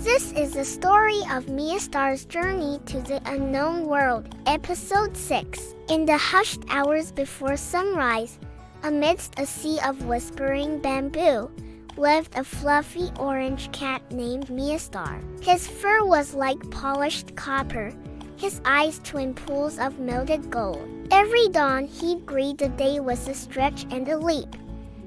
This is the story of Meowstar's journey to the unknown world, Episode 6. In the hushed hours before sunrise, amidst a sea of whispering bamboo, lived a fluffy orange cat named Meowstar. His fur was like polished copper, his eyes twin pools of melted gold. Every dawn he'd greet the day with a stretch and a leap,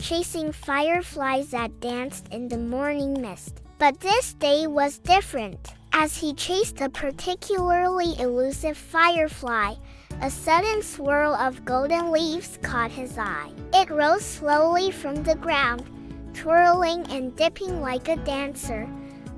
chasing fireflies that danced in the morning mist. But this day was different. As he chased a particularly elusive firefly, a sudden swirl of golden leaves caught his eye. It rose slowly from the ground, twirling and dipping like a dancer,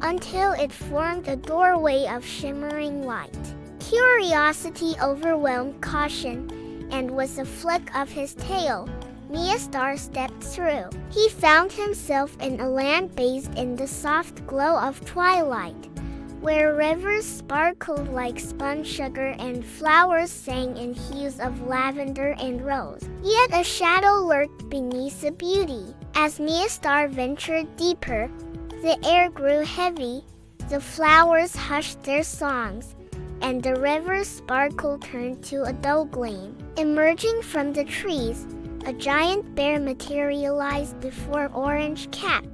until it formed a doorway of shimmering light. Curiosity overwhelmed caution, and with a flick of his tail, Meowstar stepped through. He found himself in a land bathed in the soft glow of twilight, where rivers sparkled like spun sugar and flowers sang in hues of lavender and rose. Yet a shadow lurked beneath the beauty. As Meowstar ventured deeper, the air grew heavy, the flowers hushed their songs, and the river's sparkle turned to a dull gleam. Emerging from the trees, a giant bear materialized before Orange Cat,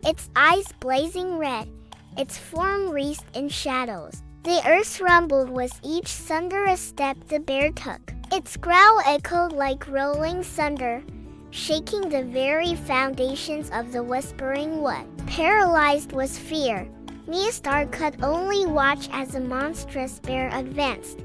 its eyes blazing red, its form wreathed in shadows. The earth rumbled with each thunderous step the bear took. Its growl echoed like rolling thunder, shaking the very foundations of the whispering wood. Paralyzed with fear, Meowstar could only watch as the monstrous bear advanced,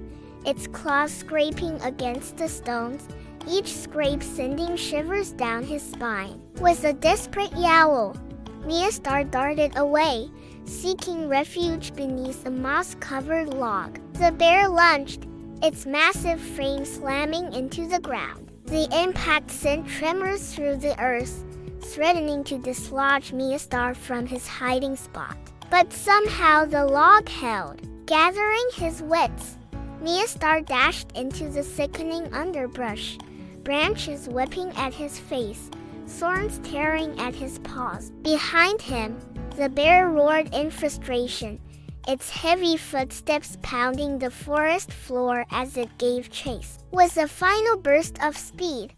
its claws scraping against the stones, each scrape sending shivers down his spine. With a desperate yowl, Meowstar darted away, seeking refuge beneath a moss-covered log. The bear lunged, its massive frame slamming into the ground. The impact sent tremors through the earth, threatening to dislodge Meowstar from his hiding spot. But somehow the log held. Gathering his wits, Meowstar dashed into the thickening underbrush, branches whipping at his face, thorns tearing at his paws. Behind him, the bear roared in frustration, its heavy footsteps pounding the forest floor as it gave chase. With a final burst of speed,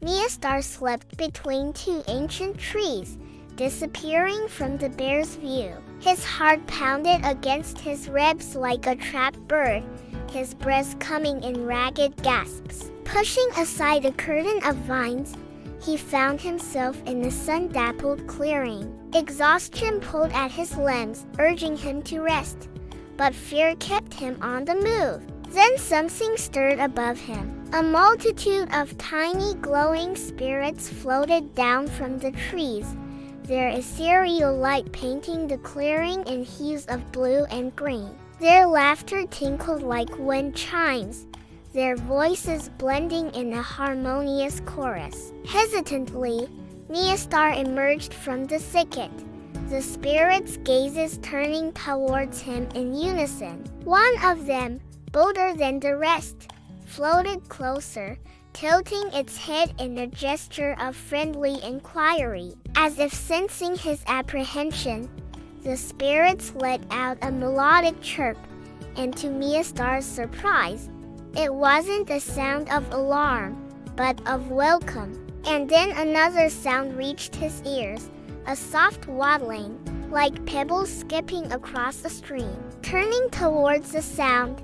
Meowstar slipped between two ancient trees, disappearing from the bear's view. His heart pounded against his ribs like a trapped bird, his breath coming in ragged gasps. Pushing aside a curtain of vines, he found himself in a sun-dappled clearing. Exhaustion pulled at his limbs, urging him to rest, but fear kept him on the move. Then something stirred above him. A multitude of tiny glowing spirits floated down from the trees, their ethereal light painting the clearing in hues of blue and green. Their laughter tinkled like wind chimes, their voices blending in a harmonious chorus. Hesitantly, Meowstar emerged from the thicket, the spirits' gazes turning towards him in unison. One of them, bolder than the rest, floated closer, tilting its head in a gesture of friendly inquiry. As if sensing his apprehension, the spirits let out a melodic chirp, and to Meowstar's surprise, it wasn't a sound of alarm, but of welcome. And then another sound reached his ears, a soft waddling, like pebbles skipping across a stream. Turning towards the sound,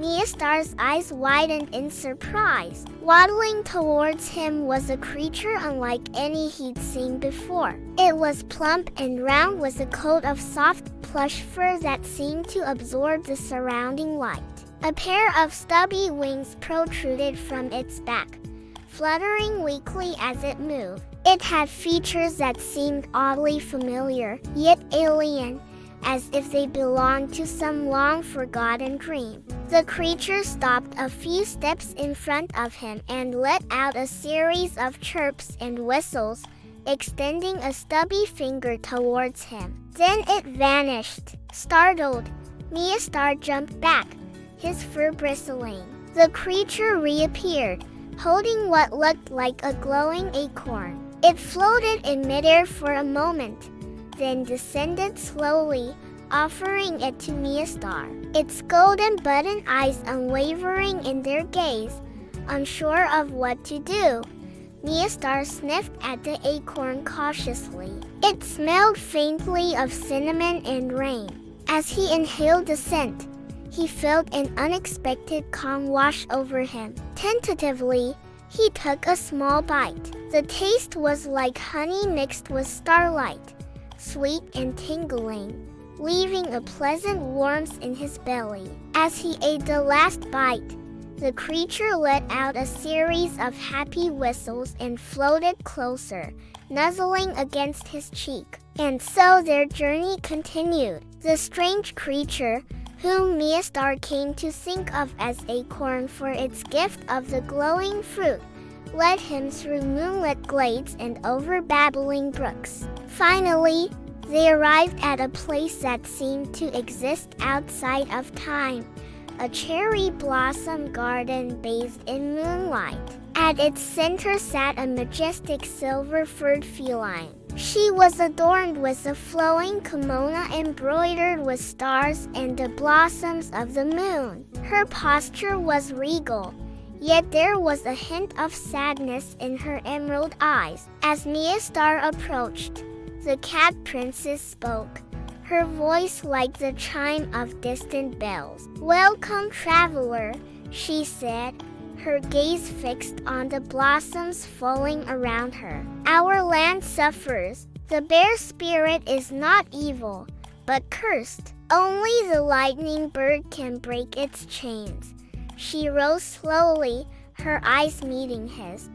Meowstar's eyes widened in surprise. Waddling towards him was a creature unlike any he'd seen before. It was plump and round with a coat of soft plush fur that seemed to absorb the surrounding light. A pair of stubby wings protruded from its back, fluttering weakly as it moved. It had features that seemed oddly familiar, yet alien, as if they belonged to some long-forgotten dream. The creature stopped a few steps in front of him and let out a series of chirps and whistles, extending a stubby finger towards him. Then it vanished. Startled, Meowstar jumped back, his fur bristling. The creature reappeared, holding what looked like a glowing acorn. It floated in midair for a moment, then descended slowly, offering it to Meowstar, its golden button eyes unwavering in their gaze. Unsure of what to do, Meowstar sniffed at the acorn cautiously. It smelled faintly of cinnamon and rain. As he inhaled the scent, he felt an unexpected calm wash over him. Tentatively, he took a small bite. The taste was like honey mixed with starlight, sweet and tingling, leaving a pleasant warmth in his belly. As he ate the last bite, the creature let out a series of happy whistles and floated closer, nuzzling against his cheek. And so their journey continued. The strange creature, whom Meowstar came to think of as Acorn for its gift of the glowing fruit, led him through moonlit glades and over babbling brooks. Finally, they arrived at a place that seemed to exist outside of time, a cherry blossom garden bathed in moonlight. At its center sat a majestic silver-furred feline. She was adorned with a flowing kimono embroidered with stars and the blossoms of the moon. Her posture was regal, yet there was a hint of sadness in her emerald eyes. As Meowstar approached, the cat princess spoke, her voice like the chime of distant bells. "Welcome, traveler," she said, her gaze fixed on the blossoms falling around her. "Our land suffers. The bear spirit is not evil, but cursed. Only the lightning bird can break its chains." She rose slowly, her eyes meeting his.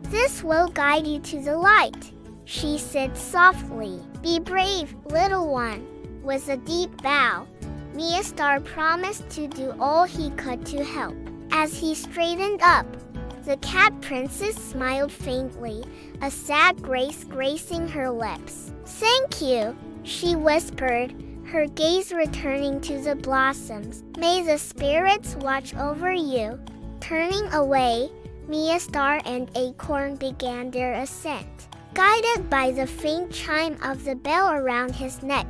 "This will guide you to the light," she said softly. "Be brave, little one." With a deep bow, Meowstar promised to do all he could to help. As he straightened up, the cat princess smiled faintly, a sad grace gracing her lips. "Thank you," she whispered, her gaze returning to the blossoms. "May the spirits watch over you." Turning away, Meowstar and Acorn began their ascent. Guided by the faint chime of the bell around his neck,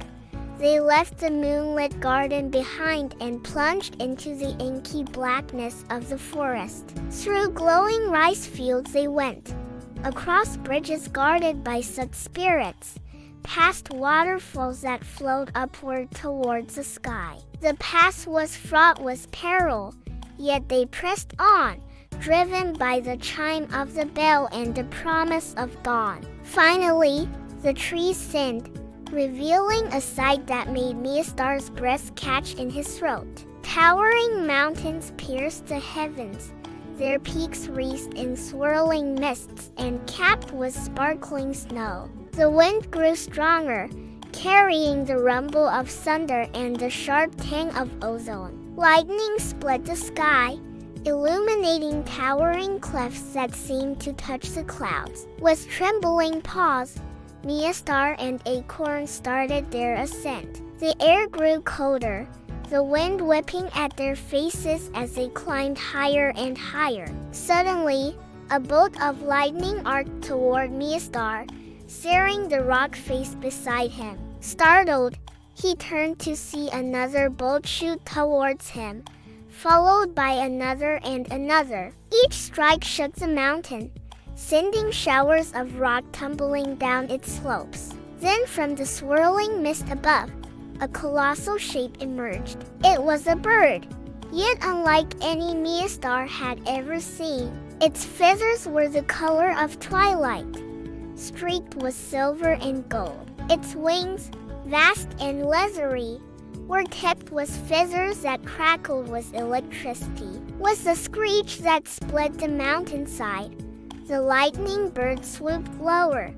they left the moonlit garden behind and plunged into the inky blackness of the forest. Through glowing rice fields they went, across bridges guarded by such spirits, past waterfalls that flowed upward towards the sky. The path was fraught with peril, yet they pressed on, driven by the chime of the bell and the promise of dawn. Finally, the trees thinned, revealing a sight that made Meowstar's breath catch in his throat. Towering mountains pierced the heavens, their peaks wreathed in swirling mists and capped with sparkling snow. The wind grew stronger, carrying the rumble of thunder and the sharp tang of ozone. Lightning split the sky, illuminating towering cliffs that seemed to touch the clouds. With trembling paws, Meowstar and Acorn started their ascent. The air grew colder, the wind whipping at their faces as they climbed higher and higher. Suddenly, a bolt of lightning arced toward Meowstar, searing the rock face beside him. Startled, he turned to see another bolt shoot towards him, followed by another and another. Each strike shook the mountain, sending showers of rock tumbling down its slopes. Then from the swirling mist above, a colossal shape emerged. It was a bird, yet unlike any Meowstar had ever seen. Its feathers were the color of twilight, streaked with silver and gold. Its wings, vast and leathery, were tipped with feathers that crackled with electricity. With a screech that split the mountainside, the lightning bird swooped lower,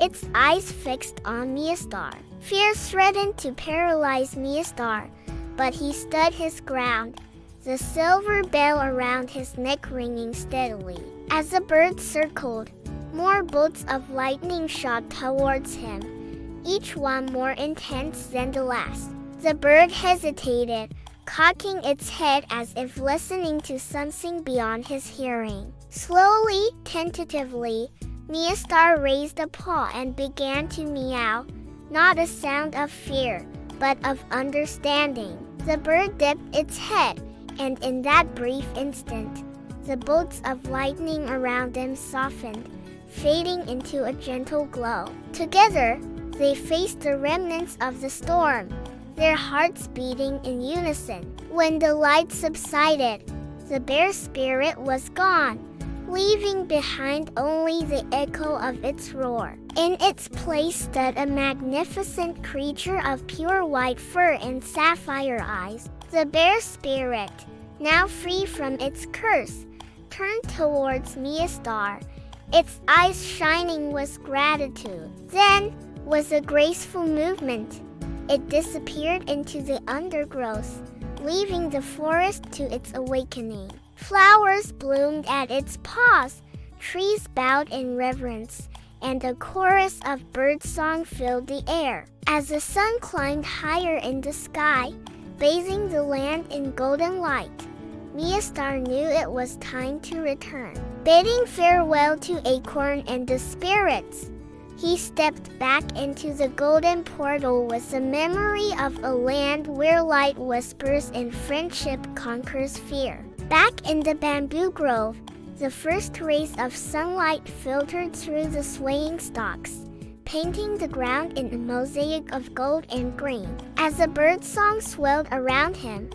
its eyes fixed on Meowstar. Fear threatened to paralyze Meowstar, but he stood his ground, the silver bell around his neck ringing steadily. As the bird circled, more bolts of lightning shot towards him, each one more intense than the last. The bird hesitated, cocking its head as if listening to something beyond his hearing. Slowly, tentatively, Meowstar raised a paw and began to meow, not a sound of fear, but of understanding. The bird dipped its head, and in that brief instant, the bolts of lightning around them softened, fading into a gentle glow. Together, they faced the remnants of the storm, their hearts beating in unison. When the light subsided, the bear spirit was gone, leaving behind only the echo of its roar. In its place stood a magnificent creature of pure white fur and sapphire eyes. The bear spirit, now free from its curse, turned towards Meowstar, its eyes shining with gratitude. Then, with a graceful movement, it disappeared into the undergrowth, leaving the forest to its awakening. Flowers bloomed at its paws, trees bowed in reverence, and a chorus of birdsong filled the air. As the sun climbed higher in the sky, bathing the land in golden light, Meowstar knew it was time to return. Bidding farewell to Acorn and the spirits, he stepped back into the golden portal with the memory of a land where light whispers and friendship conquers fear. Back in the bamboo grove, the first rays of sunlight filtered through the swaying stalks, painting the ground in a mosaic of gold and green. As the birdsong swelled around him,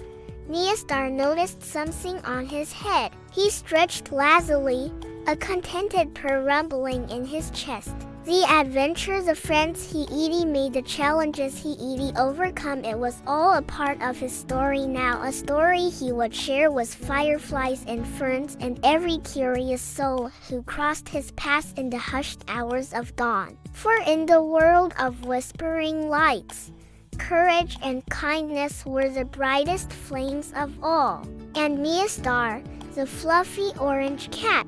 Meowstar noticed something on his head. He stretched lazily, a contented purr rumbling in his chest. The adventure, the friends he made, the challenges he overcome, it was all a part of his story now, a story he would share with fireflies and ferns and every curious soul who crossed his path in the hushed hours of dawn. For in the world of whispering lights, courage and kindness were the brightest flames of all, and Meowstar, the fluffy orange cat,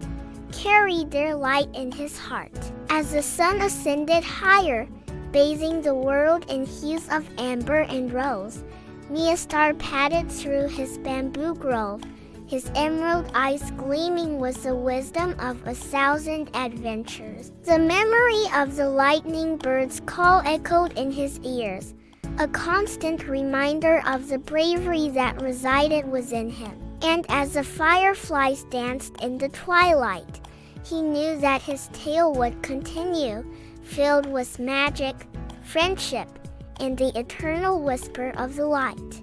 carried their light in his heart. As the sun ascended higher, bathing the world in hues of amber and rose, Meowstar padded through his bamboo grove, his emerald eyes gleaming with the wisdom of 1,000 adventures. The memory of the lightning bird's call echoed in his ears, a constant reminder of the bravery that resided within him. And as the fireflies danced in the twilight, he knew that his tale would continue, filled with magic, friendship, and the eternal whisper of the light.